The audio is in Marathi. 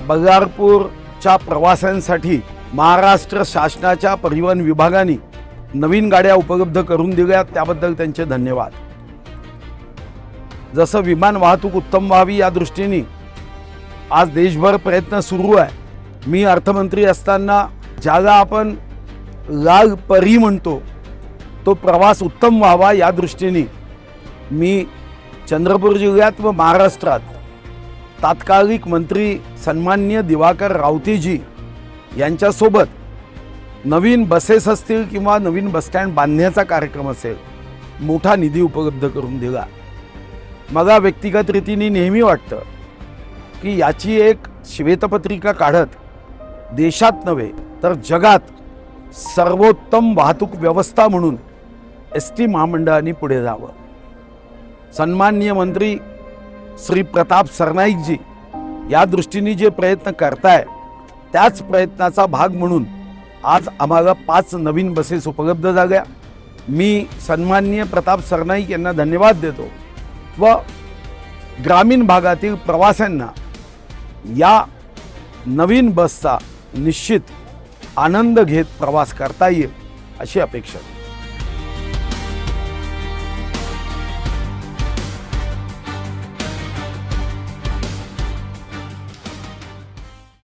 बल्लारपूरच्या प्रवाशांसाठी महाराष्ट्र शासनाच्या परिवहन विभागाने नवीन गाड्या उपलब्ध करून दिल्या, त्याबद्दल त्यांचे धन्यवाद। जसं विमान वाहतूक उत्तम व्हावी या दृष्टीने आज देशभर प्रयत्न सुरू आहे। मी अर्थमंत्री असताना ज्याला आपण लाल परी म्हणतो तो प्रवास उत्तम व्हावा या दृष्टीने मी चंद्रपूर जिल्ह्यात व महाराष्ट्रात तात्कालिक मंत्री सन्माननीय दिवाकर रावतेजी यांच्यासोबत नवीन बसेस असतील किंवा नवीन बसस्टँड बांधण्याचा कार्यक्रम असेल मोठा निधी उपलब्ध करून दिला। मला व्यक्तिगत रीतीने नेहमी वाटतं की याची एक श्वेतपत्रिका काढत देशात नव्हे तर जगात सर्वोत्तम वाहतूक व्यवस्था म्हणून एसटी महामंडळाने पुढे जावं। सन्माननीय मंत्री श्री प्रताप सरनाईकजी या दृष्टीने जे प्रयत्न करताय त्याच प्रयत्नाचा भाग म्हणून आज आम्हाला 5 नवीन बसेस उपलब्ध झाल्या। मी सन्माननीय प्रताप सरनाईक यांना धन्यवाद देतो व ग्रामीण भागातील प्रवाशांना या नवीन बसचा निश्चित आनंद घेत प्रवास करता येईल अशी अपेक्षा।